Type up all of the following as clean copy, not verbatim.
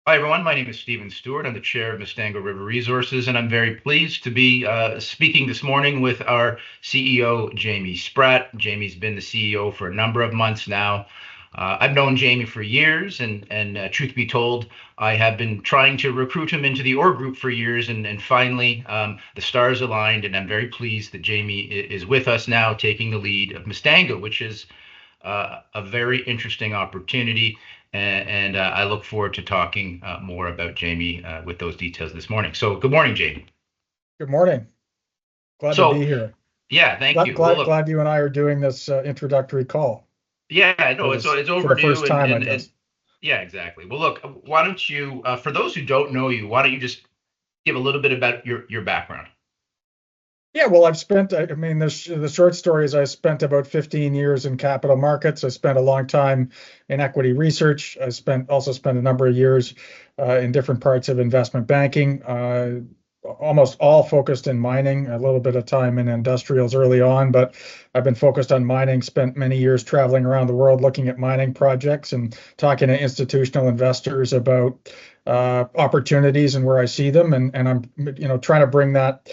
Hi, everyone. My name is Stephen Stewart. I'm the chair of Mistango River Resources, and I'm very pleased to be speaking this morning with our CEO, Jamie Spratt. Jamie's been the CEO for a number of months now. I've known Jamie for years, and truth be told, I have been trying to recruit him into the org group for years, and finally the stars aligned, and I'm very pleased that Jamie is with us now, taking the lead of Mistango, which is a very interesting opportunity. And I look forward to talking more about Jamie with those details this morning. So, good morning, Jamie. Good morning. Glad to be So, here. yeah, thank Glad, you. Well, glad, look, glad you and I are doing this introductory call yeah, for no, it's for the overdue, first and time, I and guess. yeah, exactly. Well, look, why don't you, for those who don't know you, why don't you just give a little bit about your background? Yeah, well, I've spent, I mean, the short story is I spent about 15 years in capital markets. I spent a long time in equity research. Also spent a number of years in different parts of investment banking, almost all focused in mining, a little bit of time in industrials early on, but I've been focused on mining, spent many years traveling around the world looking at mining projects and talking to institutional investors about opportunities and where I see them. And I'm, trying to bring that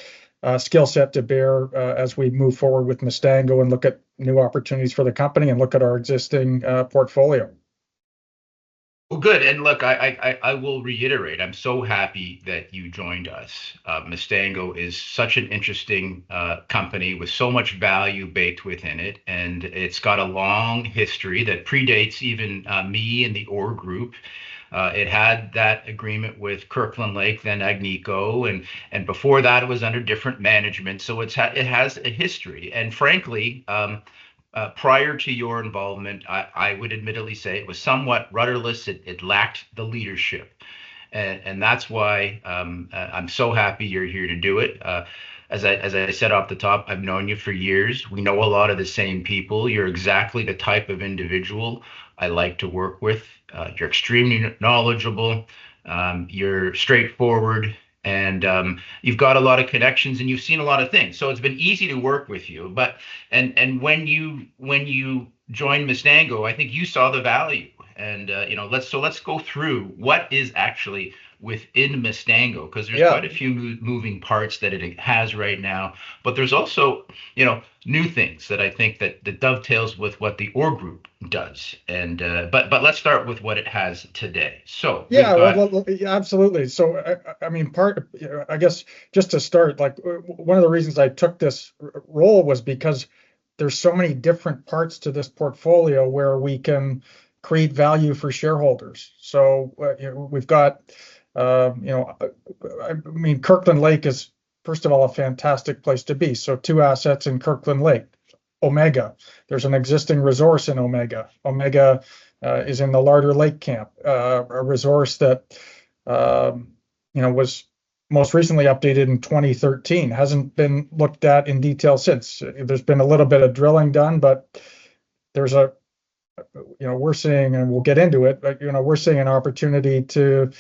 skill set to bear as we move forward with Mistango and look at new opportunities for the company and look at our existing portfolio. Well, good. And look, I will reiterate, I'm so happy that you joined us. Mistango is such an interesting company with so much value baked within it. And it's got a long history that predates even me and the OR group. It had that agreement with Kirkland Lake, then Agnico, and before that, it was under different management. So it has a history. And frankly, prior to your involvement, I would admittedly say it was somewhat rudderless. It lacked the leadership. And that's why I'm so happy you're here to do it. As I said off the top, I've known you for years. We know a lot of the same people. You're exactly the type of individual I like to work with. You're extremely knowledgeable. You're straightforward, and you've got a lot of connections, and you've seen a lot of things. So it's been easy to work with you. But and when you joined Mistango, I think you saw the value. And let's go through what is actually within Mistango, because there's Yeah, quite a few moving parts that it has right now. But there's also new things that I think that dovetails with what the OR group does. And but let's start with what it has today. So we've yeah, got. yeah, absolutely. So, I mean, I guess just to start, like one of the reasons I took this role was because there's so many different parts to this portfolio where we can create value for shareholders. So, we've got, I mean, Kirkland Lake is, first of all, a fantastic place to be. So, two assets in Kirkland Lake. Omega, there's an existing resource in Omega. Omega is in the Larder Lake Camp, a resource that was most recently updated in 2013. Hasn't been looked at in detail since. There's been a little bit of drilling done, but there's a we're seeing, and we'll get into it, but we're seeing an opportunity to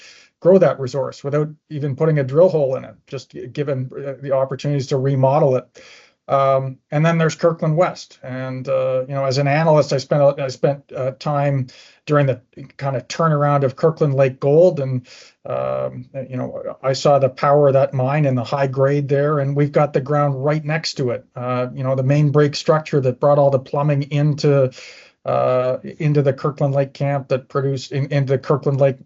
grow that resource without even putting a drill hole in it, just given the opportunities to remodel it. And then there's Kirkland West, and as an analyst, I spent time during the kind of turnaround of Kirkland Lake Gold, and I saw the power of that mine and the high grade there, and we've got the ground right next to it. The main break structure that brought all the plumbing into the Kirkland Lake camp that produced into the Kirkland Lake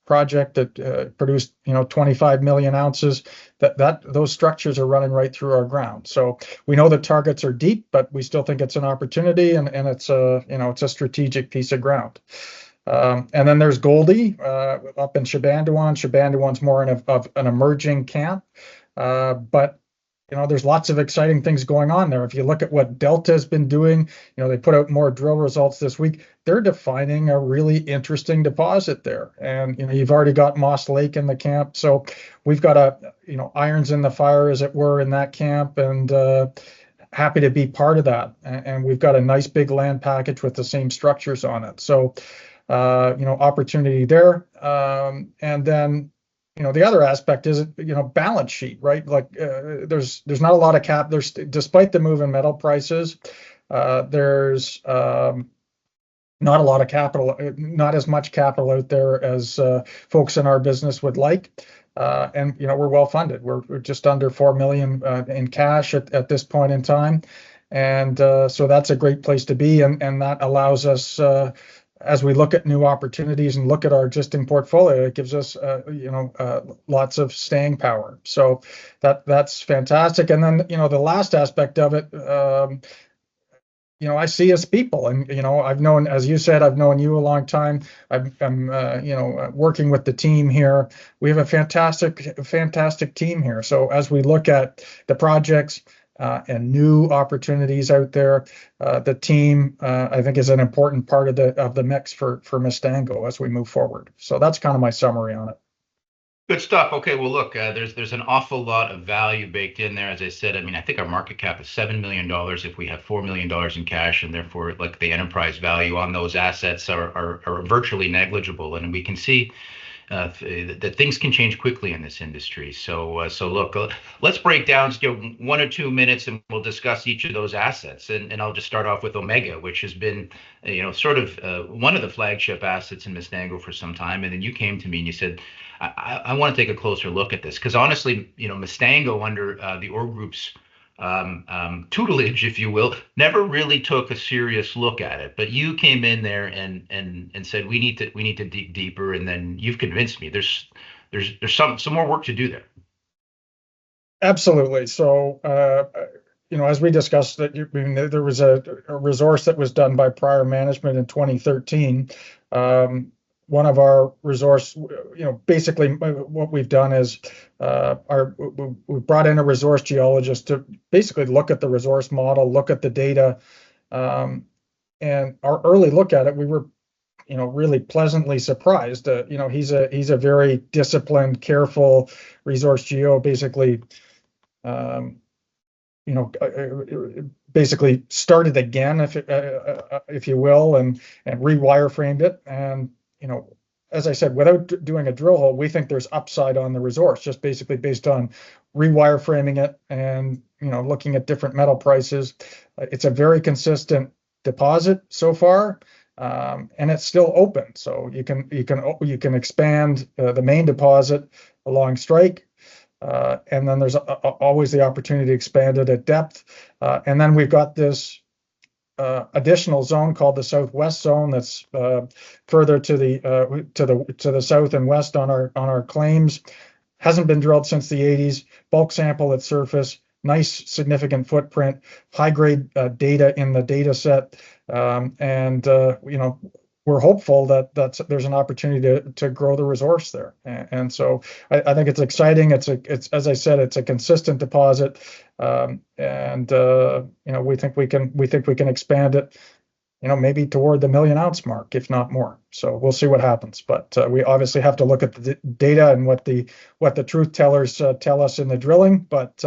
project that produced 25 million ounces. That those structures are running right through our ground. So we know the targets are deep, but we still think it's an opportunity, and it's a strategic piece of ground. And then there's Goldie up in Shabandawan. Shabandawan's more of an emerging camp, but there's lots of exciting things going on there. If you look at what Delta has been doing, they put out more drill results this week. They're defining a really interesting deposit there. And, you've already got Moss Lake in the camp. So we've got irons in the fire, as it were, in that camp, and happy to be part of that. And we've got a nice big land package with the same structures on it. So, opportunity there. And then, the other aspect is, balance sheet, right? Like there's not a lot of cap. Despite the move in metal prices, there's not a lot of capital, not as much capital out there as folks in our business would like. And we're well funded. We're just under 4 million in cash at this point in time, and so that's a great place to be. And that allows us, as we look at new opportunities and look at our existing portfolio, it gives us lots of staying power. So that's fantastic. And then the last aspect of it. I see as people, and I've known, as you said, I've known you a long time. I'm working with the team here. We have a fantastic team here. So as we look at the projects and new opportunities out there, the team I think is an important part of the mix for Mistango as we move forward. So that's kind of my summary on it. Good stuff. Okay, well, look, there's an awful lot of value baked in there. As I said, I mean, I think our market cap is $7 million if we have $4 million in cash, and therefore, like the enterprise value on those assets are virtually negligible. And we can see that things can change quickly in this industry. So look, let's break down 1 or 2 minutes, and we'll discuss each of those assets. And I'll just start off with Omega, which has been sort of one of the flagship assets in Mistango for some time. And then you came to me and you said, I want to take a closer look at this because honestly, Mistango under the Org Group's tutelage, if you will, never really took a serious look at it. But you came in there and said we need to dig deeper, and then you've convinced me there's some more work to do there. Absolutely. So, as we discussed, that there was a resource that was done by prior management in 2013. One of our resource, basically what we've done is we brought in a resource geologist to basically look at the resource model, look at the data, and our early look at it, we were really pleasantly surprised. He's a very disciplined, careful resource geo, basically basically started again, if you will, and rewireframed it. And as I said, without doing a drill hole, we think there's upside on the resource, just basically based on rewireframing it and looking at different metal prices. It's a very consistent deposit so far, and it's still open. So you can expand the main deposit along strike. And then there's always the opportunity to expand it at depth. And then we've got this additional zone called the Southwest Zone that's further to the south and west on our claims. Hasn't been drilled since the 80s. Bulk sample at surface. Nice significant footprint. High grade data in the data set. And we're hopeful that there's an opportunity to grow the resource there, and so I think it's exciting. It's as I said, it's a consistent deposit, and we think we can expand it, maybe toward the 1 million ounce mark, if not more. So we'll see what happens, but we obviously have to look at the data and what the truth tellers tell us in the drilling. But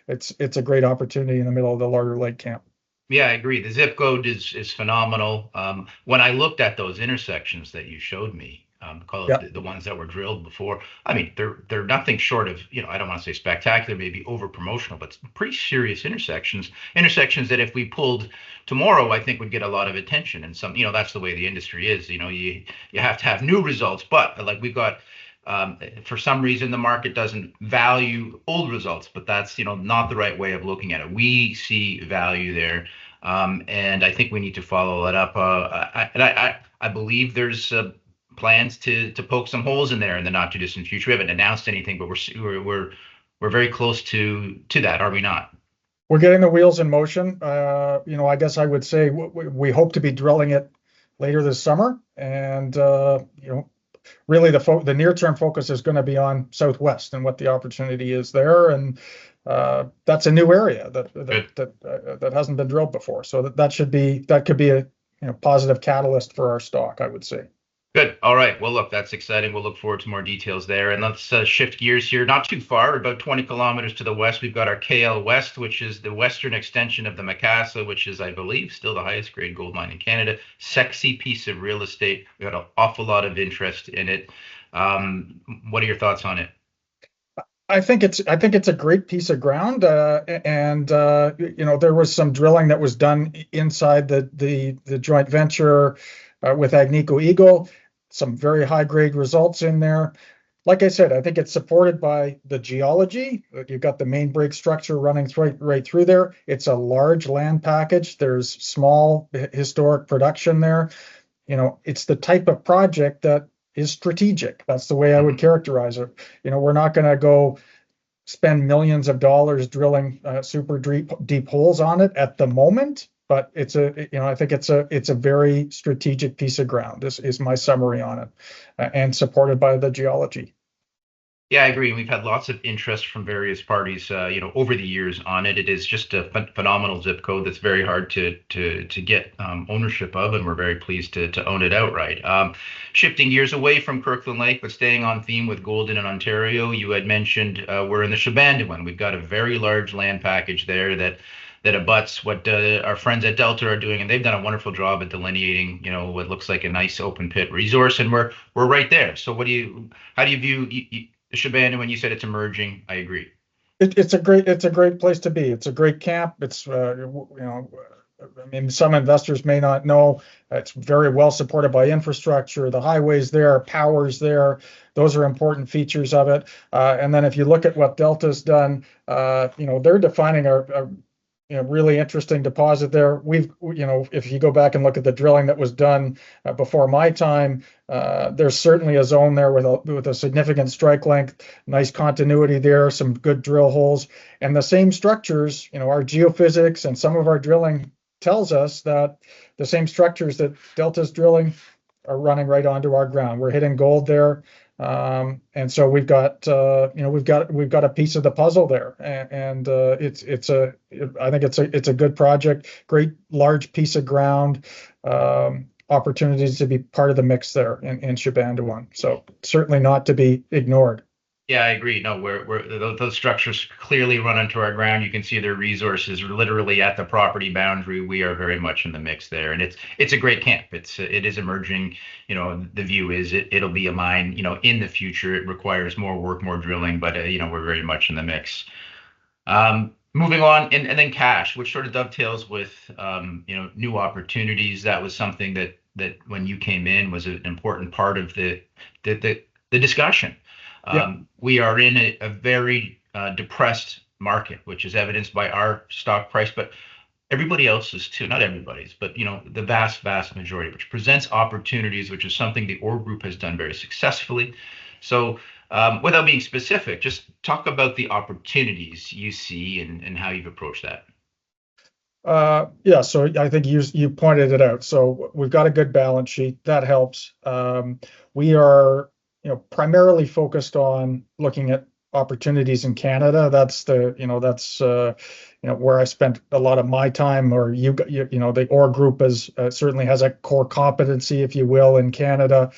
it's a great opportunity in the middle of the Larder Lake camp. Yeah, I agree. The zip code is phenomenal. When I looked at those intersections that you showed me, call it the ones that were drilled before, I mean, they're nothing short of, I don't want to say spectacular, maybe over promotional, but pretty serious intersections that if we pulled tomorrow, I think would get a lot of attention. And that's the way the industry is. You have to have new results, but like we've got. For some reason, the market doesn't value old results, but that's not the right way of looking at it. We see value there, and I think we need to follow that up. I believe there's plans to poke some holes in there in the not too distant future. We haven't announced anything, but we're very close to that, are we not? We're getting the wheels in motion. I guess I would say we hope to be drilling it later this summer, and really the near-term focus is going to be on Southwest and what the opportunity is there, and that's a new area that hasn't been drilled before. So that could be a positive catalyst for our stock, I would say. Good. All right. Well, look, that's exciting. We'll look forward to more details there. And let's shift gears here. Not too far, about 20 kilometers to the west, we've got our KL West, which is the western extension of the Macassa, which is, I believe, still the highest grade gold mine in Canada. Sexy piece of real estate. We've got an awful lot of interest in it. What are your thoughts on it? I think it's a great piece of ground, and there was some drilling that was done inside the joint venture with Agnico Eagle, some very high grade results in there. Like I said, I think it's supported by the geology. You've got the main break structure running right through there. It's a large land package. There's small historic production there. It's the type of project that is strategic. That's the way I would Mhm. characterize it. We're not going to go spend millions of dollars drilling super deep holes on it at the moment, but I think it's a very strategic piece of ground. This is my summary on it, and supported by the geology. Yeah, I agree. We've had lots of interest from various parties, over the years on it. It is just a phenomenal zip code that's very hard to get ownership of, and we're very pleased to own it outright. Shifting gears away from Kirkland Lake, but staying on theme with Golden in Ontario, you had mentioned we're in the Shebandwan. We've got a very large land package there that abuts what our friends at Delta are doing, and they've done a wonderful job at delineating, what looks like a nice open pit resource, and we're right there. So, how do you view the Shebana when you said it's emerging? I agree. It's a great place to be. It's a great camp. I mean, some investors may not know it's very well supported by infrastructure. The highways there, power's there. Those are important features of it. And then if you look at what Delta's done, they're defining a really interesting deposit there. If you go back and look at the drilling that was done before my time, there's certainly a zone there with a significant strike length, nice continuity there, some good drill holes, and the same structures. Our geophysics and some of our drilling tells us that the same structures that Delta's drilling are running right onto our ground. We're hitting gold there. And so we've got a piece of the puzzle there, and I think it's a good project, great large piece of ground, opportunities to be part of the mix there in Shebandwan. So certainly not to be ignored. Yeah, I agree. No, those structures clearly run onto our ground. You can see their resources are literally at the property boundary. We are very much in the mix there, and it's a great camp. It is emerging. The view is it'll be a mine. In the future, it requires more work, more drilling, but we're very much in the mix. Moving on, and then cash, which sort of dovetails with new opportunities. That was something that when you came in was an important part of the discussion. Yeah. We are in a very depressed market, which is evidenced by our stock price, but everybody else's too. Not everybody's, but the vast majority, which presents opportunities, which is something the Orr Group has done very successfully. So, without being specific, just talk about the opportunities you see and how you've approached that. Yeah, so I think you pointed it out. So we've got a good balance sheet that helps. We are primarily focused on looking at opportunities in Canada. That's where I spent a lot of my time. Or the Orr Group certainly has a core competency, if you will, in Canada.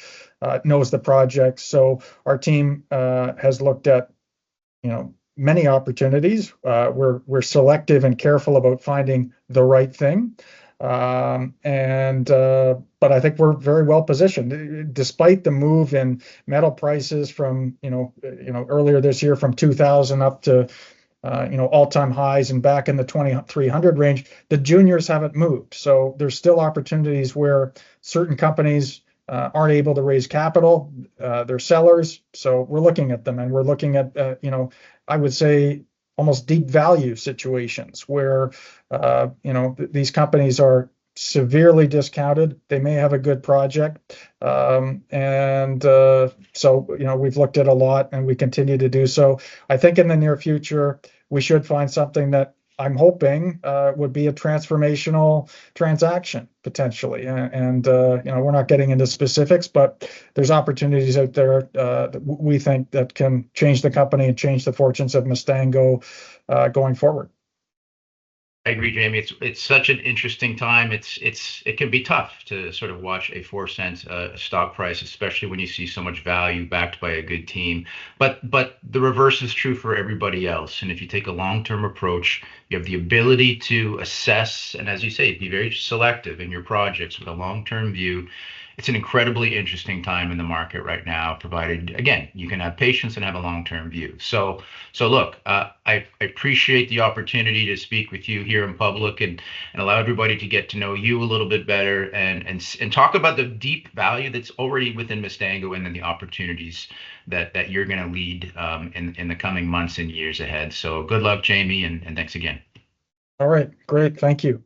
Knows the project. So our team has looked at many opportunities. We're selective and careful about finding the right thing. But I think we're very well positioned, despite the move in metal prices from earlier this year from 2000 up to all-time highs and back in the 2300 range. The juniors haven't moved, so there's still opportunities where certain companies aren't able to raise capital. They're sellers, so we're looking at them, and we're looking at I would say almost deep value situations where these companies are severely discounted. They may have a good project, and so we've looked at a lot, and we continue to do so. I think in the near future we should find something that I'm hoping would be a transformational transaction potentially. And we're not getting into specifics, but there's opportunities out there that we think that can change the company and change the fortunes of Mistango going forward. I agree, Jamie. It's such an interesting time. It can be tough to sort of watch a 4 cent stock price, especially when you see so much value backed by a good team. But the reverse is true for everybody else. And if you take a long-term approach, you have the ability to assess and, as you say, be very selective in your projects with a long-term view. it's an incredibly interesting time in the market right now, provided, again, you can have patience and have a long-term view. So look, I appreciate the opportunity to speak with you here in public and allow everybody to get to know you a little bit better and talk about the deep value that's already within Mistango and then the opportunities that you're going to lead in the coming months and years ahead. So good luck, Jamie, and thanks again. All right, great. Thank you.